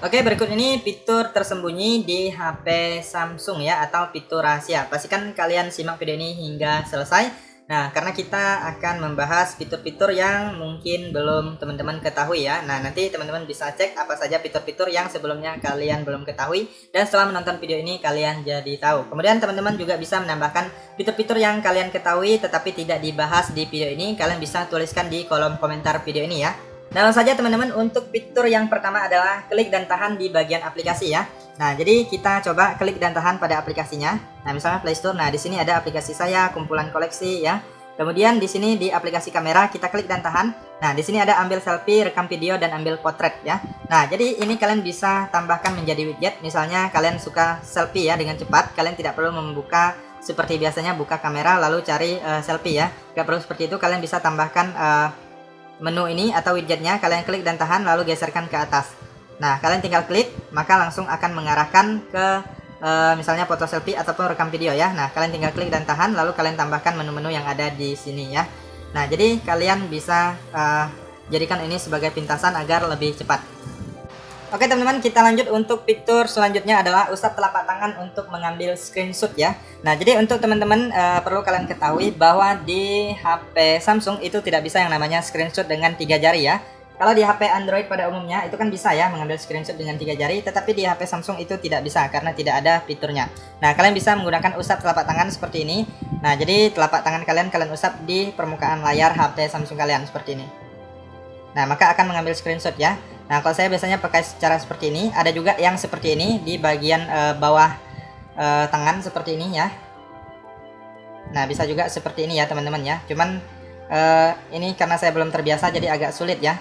Oke, berikut ini fitur tersembunyi di HP Samsung ya, atau fitur rahasia. Pastikan kalian simak video ini hingga selesai. Nah, karena kita akan membahas fitur-fitur yang mungkin belum teman-teman ketahui ya. Nah, nanti teman-teman bisa cek apa saja fitur-fitur yang sebelumnya kalian belum ketahui, dan setelah menonton video ini kalian jadi tahu. Kemudian teman-teman juga bisa menambahkan fitur-fitur yang kalian ketahui tetapi tidak dibahas di video ini. Kalian bisa tuliskan di kolom komentar video ini ya. Nah, langsung saja teman-teman, untuk fitur yang pertama adalah klik dan tahan di bagian aplikasi ya. Nah, jadi kita coba klik dan tahan pada aplikasinya. Nah, misalnya Play Store. Nah, di sini ada aplikasi saya, kumpulan koleksi ya. Kemudian di sini di aplikasi kamera kita klik dan tahan. Nah, di sini ada ambil selfie, rekam video, dan ambil potret ya. Nah, jadi ini kalian bisa tambahkan menjadi widget. Misalnya kalian suka selfie ya dengan cepat, kalian tidak perlu membuka seperti biasanya buka kamera lalu cari selfie ya. Gak perlu seperti itu, kalian bisa tambahkan menu ini atau widgetnya, kalian klik dan tahan lalu geserkan ke atas. Nah, kalian tinggal klik, maka langsung akan mengarahkan ke misalnya foto selfie ataupun rekam video ya. Nah, kalian tinggal klik dan tahan lalu kalian tambahkan menu-menu yang ada di sini ya. Nah, jadi kalian bisa jadikan ini sebagai pintasan agar lebih cepat. Oke teman-teman, kita lanjut untuk fitur selanjutnya adalah usap telapak tangan untuk mengambil screenshot ya. Nah, jadi untuk teman-teman perlu kalian ketahui bahwa di HP Samsung itu tidak bisa yang namanya screenshot dengan 3 jari ya. Kalau di HP Android pada umumnya itu kan bisa ya mengambil screenshot dengan 3 jari, tetapi di HP Samsung itu tidak bisa karena tidak ada fiturnya. Nah, kalian bisa menggunakan usap telapak tangan seperti ini. Nah, jadi telapak tangan kalian usap di permukaan layar HP Samsung kalian seperti ini. Nah, maka akan mengambil screenshot ya. Nah, kalau saya biasanya pakai cara seperti ini. Ada juga yang seperti ini di bagian bawah tangan seperti ini ya. Nah, bisa juga seperti ini ya teman-teman ya. Cuman ini karena saya belum terbiasa jadi agak sulit ya.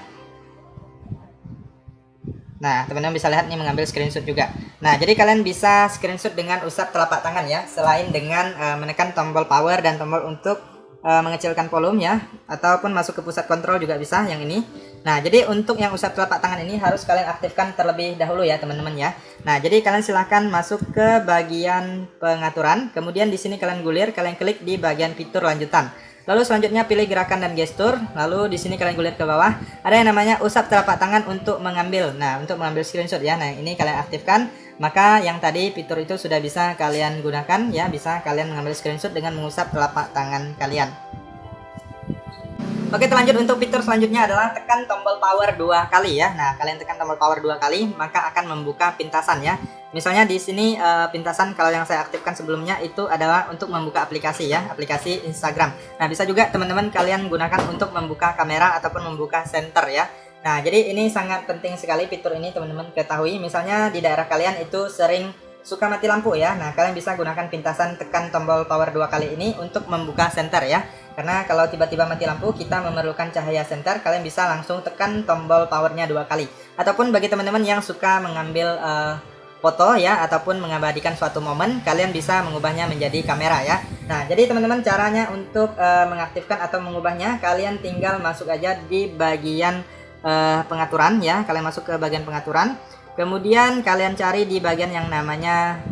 Nah, teman-teman bisa lihat nih mengambil screenshot juga. Nah, jadi kalian bisa screenshot dengan usap telapak tangan ya, selain dengan menekan tombol power dan tombol untuk mengecilkan volume ya, ataupun masuk ke pusat kontrol juga bisa yang ini. Nah, jadi untuk yang usap telapak tangan ini harus kalian aktifkan terlebih dahulu ya teman-teman ya. Nah, jadi kalian silahkan masuk ke bagian pengaturan, kemudian di sini kalian gulir, kalian klik di bagian fitur lanjutan. Lalu selanjutnya pilih gerakan dan gestur, lalu di sini kalian gulir ke bawah, ada yang namanya usap telapak tangan untuk mengambil. Nah, untuk mengambil screenshot ya. Nah, ini kalian aktifkan, maka yang tadi fitur itu sudah bisa kalian gunakan ya, bisa kalian mengambil screenshot dengan mengusap telapak tangan kalian. Oke, lanjut untuk fitur selanjutnya adalah tekan tombol power 2 kali ya. Nah, kalian tekan tombol power 2 kali, maka akan membuka pintasan ya. Misalnya di sini pintasan kalau yang saya aktifkan sebelumnya itu adalah untuk membuka aplikasi ya, aplikasi Instagram. Nah, bisa juga teman-teman kalian gunakan untuk membuka kamera ataupun membuka center ya. Nah, jadi ini sangat penting sekali fitur ini teman-teman ketahui. Misalnya di daerah kalian itu sering suka mati lampu ya. Nah, kalian bisa gunakan pintasan tekan tombol power 2 kali ini untuk membuka center ya. Karena kalau tiba-tiba mati lampu kita memerlukan cahaya center, kalian bisa langsung tekan tombol powernya 2 kali. Ataupun bagi teman-teman yang suka mengambil foto ya, ataupun mengabadikan suatu momen, kalian bisa mengubahnya menjadi kamera ya. Nah, jadi teman-teman caranya untuk mengaktifkan atau mengubahnya, kalian tinggal masuk aja di bagian pengaturan ya. Kalian masuk ke bagian pengaturan, kemudian kalian cari di bagian yang namanya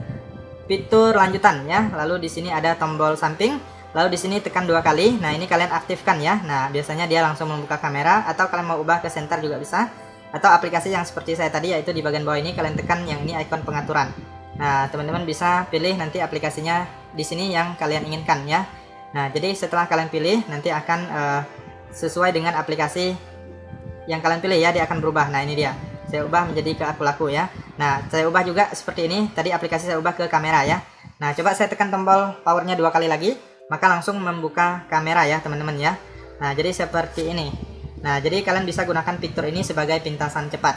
fitur lanjutan ya. Lalu di sini ada tombol samping, lalu di sini tekan 2 kali. Nah, ini kalian aktifkan ya. Nah, biasanya dia langsung membuka kamera, atau kalian mau ubah ke center juga bisa. Atau aplikasi yang seperti saya tadi, yaitu di bagian bawah ini kalian tekan yang ini ikon pengaturan. Nah, teman-teman bisa pilih nanti aplikasinya di sini yang kalian inginkan ya. Nah, jadi setelah kalian pilih nanti akan sesuai dengan aplikasi yang kalian pilih ya, dia akan berubah. Nah, ini dia. Saya ubah menjadi ke aku laku ya. Nah, saya ubah juga seperti ini. Tadi aplikasi saya ubah ke kamera ya. Nah, coba saya tekan tombol powernya 2 kali lagi, maka langsung membuka kamera ya teman-teman ya. Nah, jadi seperti ini. Nah, jadi kalian bisa gunakan fitur ini sebagai pintasan cepat.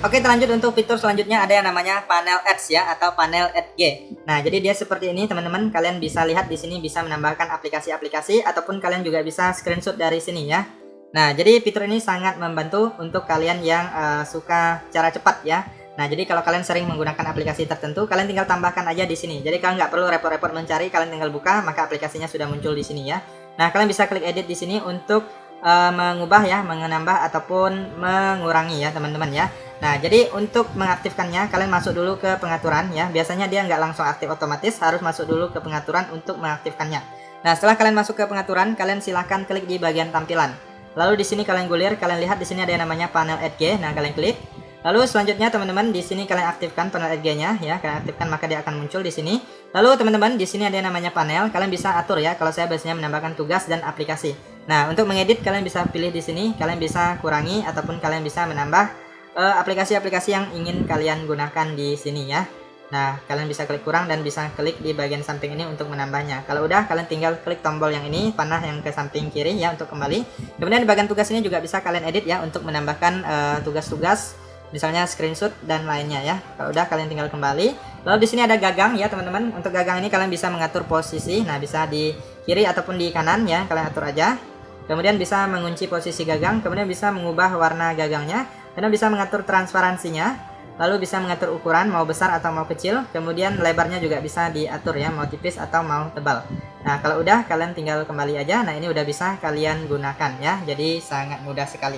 Oke, lanjut untuk fitur selanjutnya ada yang namanya panel ads ya, atau panel add G. Nah, jadi dia seperti ini teman-teman. Kalian bisa lihat di sini bisa menambahkan aplikasi-aplikasi, ataupun kalian juga bisa screenshot dari sini ya. Nah, jadi fitur ini sangat membantu untuk kalian yang suka cara cepat ya. Nah, jadi kalau kalian sering menggunakan aplikasi tertentu, kalian tinggal tambahkan aja di sini. Jadi kalian nggak perlu repot-repot mencari, kalian tinggal buka, maka aplikasinya sudah muncul di sini ya. Nah, kalian bisa klik edit di sini untuk mengubah ya, menambah ataupun mengurangi ya teman-teman ya. Nah, jadi untuk mengaktifkannya kalian masuk dulu ke pengaturan ya. Biasanya dia nggak langsung aktif otomatis, harus masuk dulu ke pengaturan untuk mengaktifkannya. Nah, setelah kalian masuk ke pengaturan, kalian silahkan klik di bagian tampilan. Lalu di sini kalian gulir, kalian lihat di sini ada yang namanya panel add G. Nah, kalian klik. Lalu selanjutnya teman-teman di sini kalian aktifkan panel RG-nya ya, kalian aktifkan maka dia akan muncul di sini. Lalu teman-teman di sini ada yang namanya panel, kalian bisa atur ya. Kalau saya biasanya menambahkan tugas dan aplikasi. Nah, untuk mengedit kalian bisa pilih di sini, kalian bisa kurangi ataupun kalian bisa menambah aplikasi-aplikasi yang ingin kalian gunakan di sini ya. Nah, kalian bisa klik kurang dan bisa klik di bagian samping ini untuk menambahnya. Kalau udah, kalian tinggal klik tombol yang ini, panah yang ke samping kiri ya untuk kembali. Kemudian di bagian tugas ini juga bisa kalian edit ya untuk menambahkan tugas-tugas, misalnya screenshot dan lainnya ya. Kalau udah, kalian tinggal kembali. Lalu di sini ada gagang ya teman-teman. Untuk gagang ini kalian bisa mengatur posisi. Nah, bisa di kiri ataupun di kanan ya, kalian atur aja. Kemudian bisa mengunci posisi gagang, kemudian bisa mengubah warna gagangnya, kemudian bisa mengatur transparansinya. Lalu bisa mengatur ukuran mau besar atau mau kecil. Kemudian lebarnya juga bisa diatur ya, mau tipis atau mau tebal. Nah, kalau udah kalian tinggal kembali aja. Nah, ini udah bisa kalian gunakan ya. Jadi sangat mudah sekali.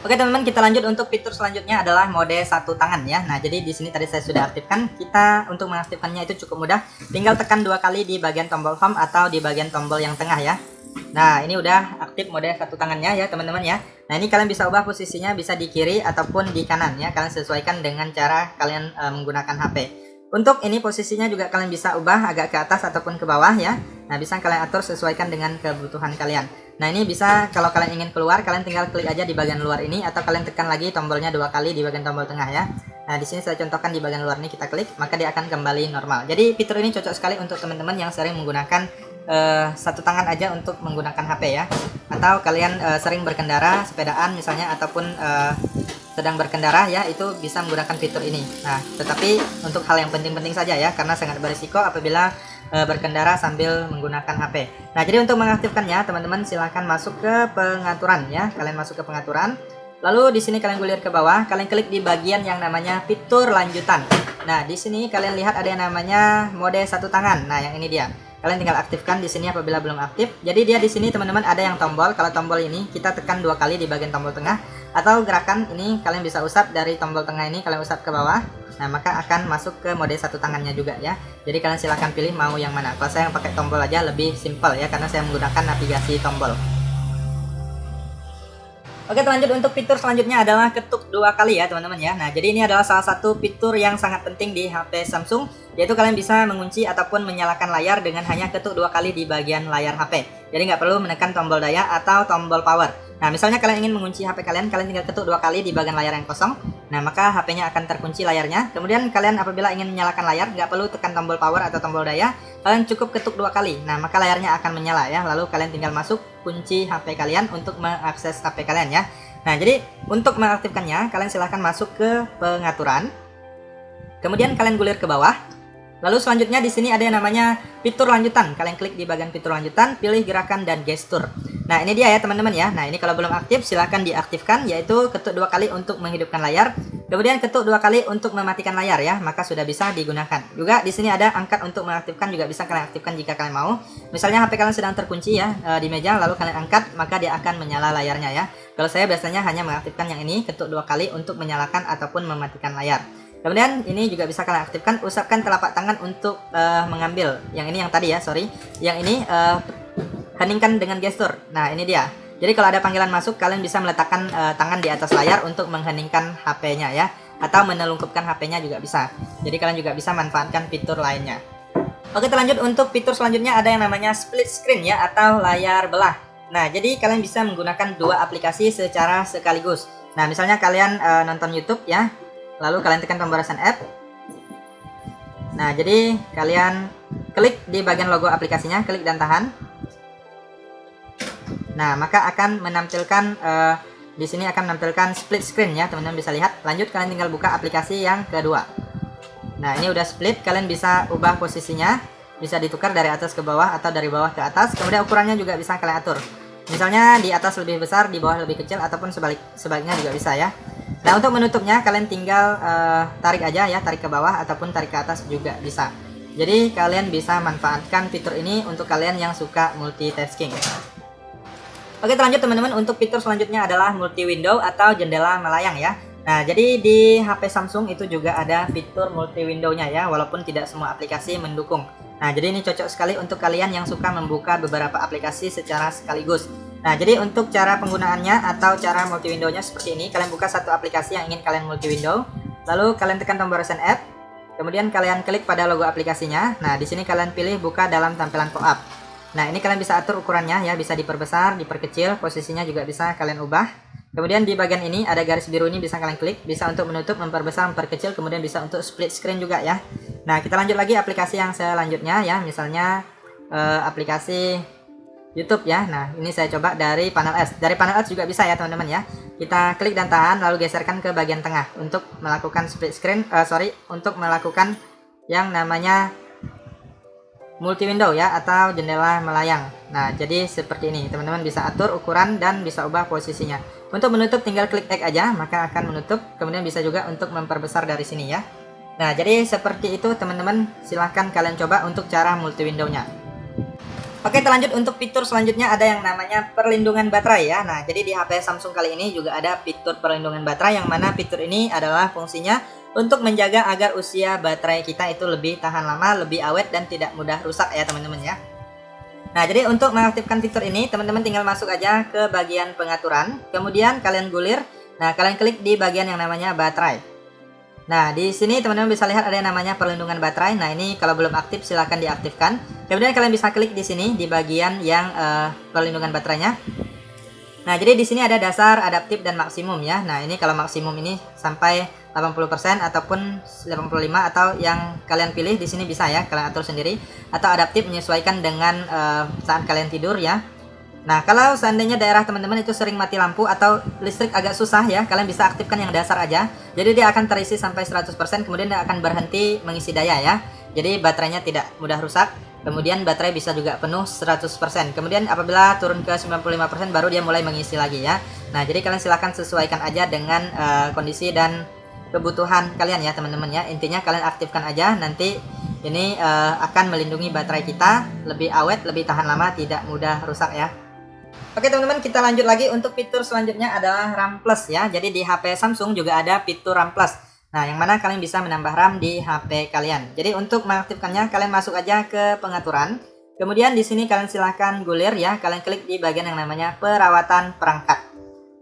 Oke teman-teman, kita lanjut untuk fitur selanjutnya adalah mode satu tangan ya. Nah, jadi di sini tadi saya sudah aktifkan. Kita untuk mengaktifkannya itu cukup mudah. Tinggal tekan 2 kali di bagian tombol home atau di bagian tombol yang tengah ya. Nah, ini udah aktif mode satu tangannya ya teman-teman ya. Nah, ini kalian bisa ubah posisinya, bisa di kiri ataupun di kanan ya. Kalian sesuaikan dengan cara kalian menggunakan HP. Untuk ini posisinya juga kalian bisa ubah agak ke atas ataupun ke bawah ya. Nah, bisa kalian atur sesuaikan dengan kebutuhan kalian. Nah, ini bisa kalau kalian ingin keluar, kalian tinggal klik aja di bagian luar ini atau kalian tekan lagi tombolnya 2 kali di bagian tombol tengah ya. Nah, di sini saya contohkan di bagian luar ini kita klik, maka dia akan kembali normal. Jadi fitur ini cocok sekali untuk teman-teman yang sering menggunakan satu tangan aja untuk menggunakan HP ya, atau kalian sering berkendara sepedaan misalnya ataupun sedang berkendara ya, itu bisa menggunakan fitur ini. Nah, tetapi untuk hal yang penting-penting saja ya, karena sangat berisiko apabila berkendara sambil menggunakan HP. Nah, jadi untuk mengaktifkannya teman-teman silahkan masuk ke pengaturan ya, kalian masuk ke pengaturan. Lalu di sini kalian gulir ke bawah, kalian klik di bagian yang namanya fitur lanjutan. Nah, di sini kalian lihat ada yang namanya mode satu tangan. Nah, yang ini dia. Kalian tinggal aktifkan di sini apabila belum aktif. Jadi dia di sini teman-teman ada yang tombol. Kalau tombol ini kita tekan 2 kali di bagian tombol tengah, atau gerakan ini kalian bisa usap dari tombol tengah ini, kalian usap ke bawah. Nah, maka akan masuk ke mode satu tangannya juga ya. Jadi kalian silahkan pilih mau yang mana. Kalau saya yang pakai tombol aja lebih simpel ya, karena saya menggunakan navigasi tombol. Oke, lanjut untuk fitur selanjutnya adalah ketuk 2 kali ya teman-teman ya. Nah, jadi ini adalah salah satu fitur yang sangat penting di HP Samsung, yaitu kalian bisa mengunci ataupun menyalakan layar dengan hanya ketuk 2 kali di bagian layar HP. Jadi nggak perlu menekan tombol daya atau tombol power. Nah, misalnya kalian ingin mengunci HP kalian tinggal ketuk 2 kali di bagian layar yang kosong. Nah, maka HP-nya akan terkunci layarnya. Kemudian kalian apabila ingin menyalakan layar, nggak perlu tekan tombol power atau tombol daya, kalian cukup ketuk 2 kali. Nah, maka layarnya akan menyala ya. Lalu kalian tinggal masuk kunci HP kalian untuk mengakses HP kalian ya. Nah, jadi untuk mengaktifkannya, kalian silahkan masuk ke pengaturan. Kemudian kalian gulir ke bawah. Lalu selanjutnya di sini ada yang namanya fitur lanjutan. Kalian klik di bagian fitur lanjutan, pilih gerakan dan gestur. Nah, ini dia ya teman-teman ya. Nah, ini kalau belum aktif silahkan diaktifkan, yaitu ketuk 2 kali untuk menghidupkan layar, kemudian ketuk 2 kali untuk mematikan layar ya, maka sudah bisa digunakan. Juga di sini ada angkat untuk mengaktifkan, juga bisa kalian aktifkan jika kalian mau. Misalnya HP kalian sedang terkunci ya di meja, lalu kalian angkat, maka dia akan menyala layarnya ya. Kalau saya biasanya hanya mengaktifkan yang ini, ketuk 2 kali untuk menyalakan ataupun mematikan layar. Kemudian ini juga bisa kalian aktifkan, usapkan telapak tangan untuk mengambil. Yang ini yang tadi ya, sorry. Yang ini heningkan dengan gestur. Nah, ini dia. Jadi kalau ada panggilan masuk, kalian bisa meletakkan tangan di atas layar untuk mengheningkan HP-nya ya, atau menelungkupkan HP-nya juga bisa. Jadi kalian juga bisa manfaatkan fitur lainnya. Oke, lanjut untuk fitur selanjutnya ada yang namanya split screen ya, atau layar belah. Nah, jadi kalian bisa menggunakan 2 aplikasi secara sekaligus. Nah, misalnya kalian nonton YouTube ya, lalu kalian tekan pembatasan app. Nah, jadi kalian klik di bagian logo aplikasinya, klik dan tahan. Nah, maka akan menampilkan di sini akan menampilkan split screen ya, teman-teman bisa lihat. Lanjut kalian tinggal buka aplikasi yang kedua. Nah, ini udah split, kalian bisa ubah posisinya, bisa ditukar dari atas ke bawah atau dari bawah ke atas. Kemudian ukurannya juga bisa kalian atur. Misalnya di atas lebih besar, di bawah lebih kecil, ataupun sebaliknya juga bisa ya. Nah, untuk menutupnya kalian tinggal tarik aja ya, tarik ke bawah ataupun tarik ke atas juga bisa. Jadi kalian bisa manfaatkan fitur ini untuk kalian yang suka multitasking. Oke, lanjut teman-teman, untuk fitur selanjutnya adalah multi window atau jendela melayang ya. Nah, jadi di HP Samsung itu juga ada fitur multi window-nya ya, walaupun tidak semua aplikasi mendukung. Nah, jadi ini cocok sekali untuk kalian yang suka membuka beberapa aplikasi secara sekaligus. Nah, jadi untuk cara penggunaannya atau cara multi window-nya seperti ini. Kalian buka satu aplikasi yang ingin kalian multi window, lalu kalian tekan tombol recent app, kemudian kalian klik pada logo aplikasinya. Nah, di sini kalian pilih buka dalam tampilan pop-up. Nah, ini kalian bisa atur ukurannya ya, bisa diperbesar, diperkecil, posisinya juga bisa kalian ubah. Kemudian di bagian ini ada garis biru ini bisa kalian klik, bisa untuk menutup, memperbesar, memperkecil, kemudian bisa untuk split screen juga ya. Nah, kita lanjut lagi aplikasi yang selanjutnya ya, misalnya aplikasi YouTube ya. Nah, ini saya coba dari panel S. Dari panel S juga bisa ya teman-teman ya. Kita klik dan tahan lalu geserkan ke bagian tengah untuk melakukan split screen, untuk melakukan yang namanya multi window ya, atau jendela melayang. Nah, jadi seperti ini teman-teman bisa atur ukuran dan bisa ubah posisinya. Untuk menutup tinggal klik X aja maka akan menutup, kemudian bisa juga untuk memperbesar dari sini ya. Nah, jadi seperti itu teman-teman, silahkan kalian coba untuk cara multi window-nya. Oke, kita lanjut untuk fitur selanjutnya, ada yang namanya perlindungan baterai ya. Nah, jadi di HP Samsung kali ini juga ada fitur perlindungan baterai, yang mana fitur ini adalah fungsinya untuk menjaga agar usia baterai kita itu lebih tahan lama, lebih awet dan tidak mudah rusak ya teman-teman ya. Nah, jadi untuk mengaktifkan fitur ini teman-teman tinggal masuk aja ke bagian pengaturan, kemudian kalian gulir. Nah, kalian klik di bagian yang namanya baterai. Nah, di sini teman-teman bisa lihat ada yang namanya perlindungan baterai. Nah, ini kalau belum aktif silahkan diaktifkan. Kemudian kalian bisa klik di sini di bagian yang perlindungan baterainya. Nah, jadi di sini ada dasar, adaptif dan maksimum ya. Nah, ini kalau maksimum ini sampai 80% ataupun 85, atau yang kalian pilih di sini bisa ya, kalian atur sendiri. Atau adaptif menyesuaikan dengan saat kalian tidur ya. Nah, kalau seandainya daerah teman-teman itu sering mati lampu atau listrik agak susah ya, kalian bisa aktifkan yang dasar aja. Jadi dia akan terisi sampai 100%, kemudian dia akan berhenti mengisi daya ya. Jadi baterainya tidak mudah rusak. Kemudian baterai bisa juga penuh 100%. Kemudian apabila turun ke 95% baru dia mulai mengisi lagi ya. Nah, jadi kalian silahkan sesuaikan aja dengan kondisi dan kebutuhan kalian ya teman-teman ya. Intinya kalian aktifkan aja, nanti ini akan melindungi baterai kita lebih awet, lebih tahan lama, tidak mudah rusak ya. Oke teman-teman, kita lanjut lagi untuk fitur selanjutnya adalah RAM Plus ya. Jadi di HP Samsung juga ada fitur RAM Plus. Nah, yang mana kalian bisa menambah RAM di HP kalian. Jadi untuk mengaktifkannya kalian masuk aja ke pengaturan. Kemudian di sini kalian silahkan gulir ya. Kalian klik di bagian yang namanya perawatan perangkat.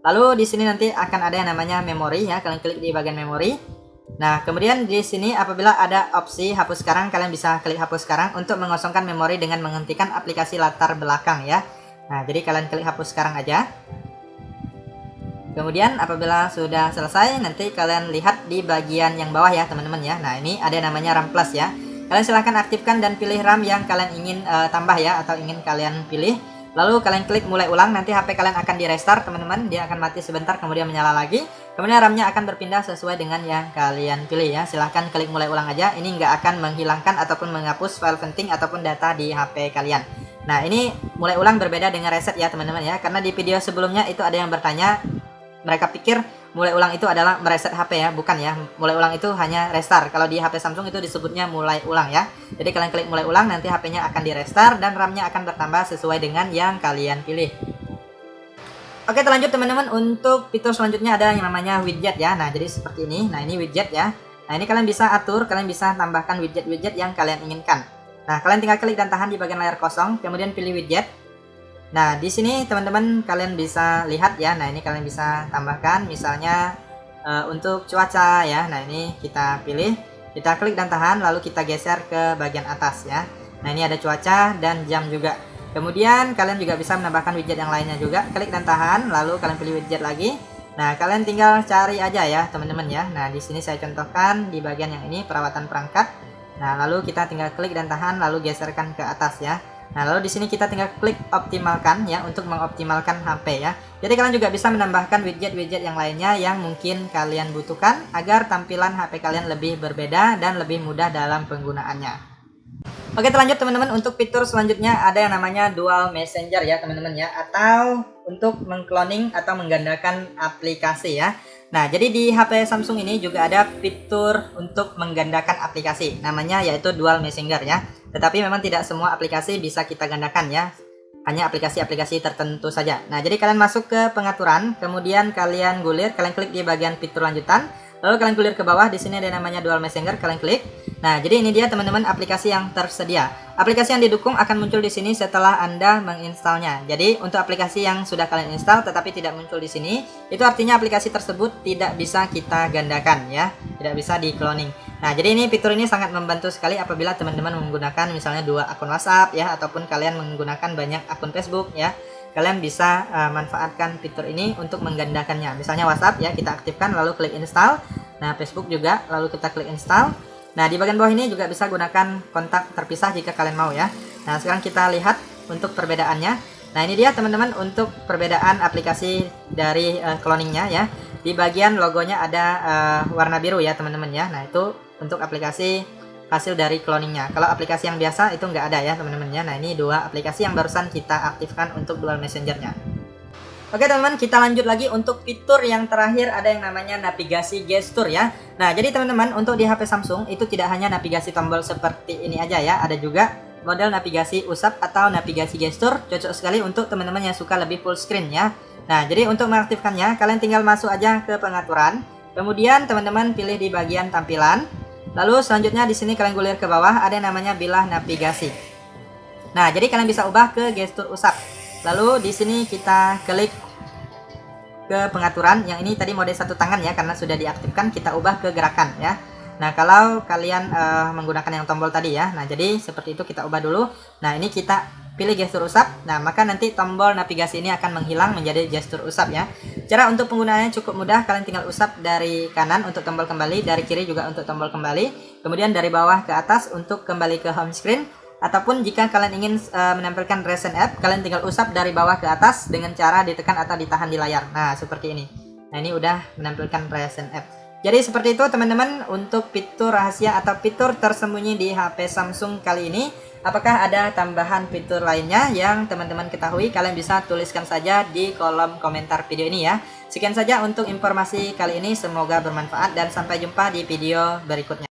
Lalu di sini nanti akan ada yang namanya memori ya. Kalian klik di bagian memori. Nah, kemudian di sini apabila ada opsi hapus sekarang, kalian bisa klik hapus sekarang untuk mengosongkan memori dengan menghentikan aplikasi latar belakang ya. Nah, jadi kalian klik hapus sekarang aja. Kemudian apabila sudah selesai, nanti kalian lihat di bagian yang bawah ya teman-teman ya. Nah, ini ada namanya RAM Plus ya. Kalian silahkan aktifkan dan pilih RAM yang kalian ingin tambah ya, atau ingin kalian pilih. Lalu kalian klik mulai ulang, nanti HP kalian akan di restart teman-teman. Dia akan mati sebentar kemudian menyala lagi. Kemudian RAM-nya akan berpindah sesuai dengan yang kalian pilih ya. Silahkan klik mulai ulang aja. Ini nggak akan menghilangkan ataupun menghapus file penting ataupun data di HP kalian. Nah, ini mulai ulang berbeda dengan reset ya teman-teman ya. Karena di video sebelumnya itu ada yang bertanya, mereka pikir mulai ulang itu adalah mereset HP ya. Bukan ya, mulai ulang itu hanya restart. Kalau di HP Samsung itu disebutnya mulai ulang ya. Jadi kalian klik mulai ulang, nanti HP-nya akan di restart dan RAM-nya akan bertambah sesuai dengan yang kalian pilih. Oke, kita lanjut teman-teman. Untuk fitur selanjutnya ada yang namanya widget ya. Nah, jadi seperti ini. Nah, ini widget ya. Nah, ini kalian bisa atur, kalian bisa tambahkan widget-widget yang kalian inginkan. Nah, kalian tinggal klik dan tahan di bagian layar kosong, kemudian pilih widget. Nah, di sini teman-teman kalian bisa lihat ya. Nah, ini kalian bisa tambahkan misalnya untuk cuaca ya. Nah, ini kita pilih, kita klik dan tahan, lalu kita geser ke bagian atas ya. Nah, ini ada cuaca dan jam juga. Kemudian kalian juga bisa menambahkan widget yang lainnya juga. Klik dan tahan, lalu kalian pilih widget lagi. Nah, kalian tinggal cari aja ya teman-teman ya. Nah, di sini saya contohkan di bagian yang ini perawatan perangkat. Nah, lalu kita tinggal klik dan tahan, lalu geserkan ke atas ya. Nah, lalu di sini kita tinggal klik optimalkan ya untuk mengoptimalkan HP ya. Jadi kalian juga bisa menambahkan widget-widget yang lainnya yang mungkin kalian butuhkan agar tampilan HP kalian lebih berbeda dan lebih mudah dalam penggunaannya. Oke, kita lanjut teman-teman. Untuk fitur selanjutnya ada yang namanya dual messenger ya teman-teman ya, atau untuk mengcloning atau menggandakan aplikasi ya. Nah, jadi di HP Samsung ini juga ada fitur untuk menggandakan aplikasi, namanya yaitu dual messenger ya. Tetapi memang tidak semua aplikasi bisa kita gandakan ya, hanya aplikasi-aplikasi tertentu saja. Nah, jadi kalian masuk ke pengaturan, kemudian kalian gulir, kalian klik di bagian fitur lanjutan, Lalu kalian clear ke bawah, di sini ada namanya Dual Messenger, kalian klik. Nah, jadi ini dia teman-teman aplikasi yang tersedia. Aplikasi yang didukung akan muncul di sini setelah Anda menginstalnya. Jadi untuk aplikasi yang sudah kalian install tetapi tidak muncul di sini, itu artinya aplikasi tersebut tidak bisa kita gandakan ya, tidak bisa di cloning. Nah, jadi ini fitur ini sangat membantu sekali apabila teman-teman menggunakan misalnya 2 akun WhatsApp ya, ataupun kalian menggunakan banyak akun Facebook ya. Kalian bisa manfaatkan fitur ini untuk menggandakannya. Misalnya WhatsApp ya, kita aktifkan lalu klik install. Nah, Facebook juga lalu kita klik install. Nah, di bagian bawah ini juga bisa gunakan kontak terpisah jika kalian mau ya. Nah, sekarang kita lihat untuk perbedaannya. Nah, ini dia teman-teman untuk perbedaan aplikasi dari cloningnya ya. Di bagian logonya ada warna biru ya teman-teman ya. Nah, itu untuk aplikasi hasil dari cloningnya. Kalau aplikasi yang biasa itu nggak ada ya teman-teman ya. Nah, ini dua aplikasi yang barusan kita aktifkan untuk dual messengernya. Oke teman-teman, kita lanjut lagi untuk fitur yang terakhir, ada yang namanya navigasi gestur ya. Nah, jadi teman-teman untuk di HP Samsung itu tidak hanya navigasi tombol seperti ini aja ya, ada juga model navigasi usap atau navigasi gestur, cocok sekali untuk teman-teman yang suka lebih full screen ya. Nah, jadi untuk mengaktifkannya kalian tinggal masuk aja ke pengaturan, kemudian teman-teman pilih di bagian tampilan, lalu selanjutnya di sini kalian gulir ke bawah ada yang namanya bilah navigasi. Nah, jadi kalian bisa ubah ke gestur usap. Lalu di sini kita klik ke pengaturan, yang ini tadi mode satu tangan ya, karena sudah diaktifkan, kita ubah ke gerakan ya. Nah, kalau kalian menggunakan yang tombol tadi ya, nah jadi seperti itu kita ubah dulu. Nah, ini kita pilih gestur usap, nah maka nanti tombol navigasi ini akan menghilang menjadi gestur usap ya. Cara untuk penggunaannya cukup mudah, kalian tinggal usap dari kanan untuk tombol kembali, dari kiri juga untuk tombol kembali, kemudian dari bawah ke atas untuk kembali ke home screen. Ataupun jika kalian ingin menampilkan recent app, kalian tinggal usap dari bawah ke atas dengan cara ditekan atau ditahan di layar. Nah, seperti ini. Nah, ini udah menampilkan recent app. Jadi seperti itu teman-teman untuk fitur rahasia atau fitur tersembunyi di HP Samsung kali ini. Apakah ada tambahan fitur lainnya yang teman-teman ketahui? Kalian bisa tuliskan saja di kolom komentar video ini ya. Sekian saja untuk informasi kali ini, semoga bermanfaat dan sampai jumpa di video berikutnya.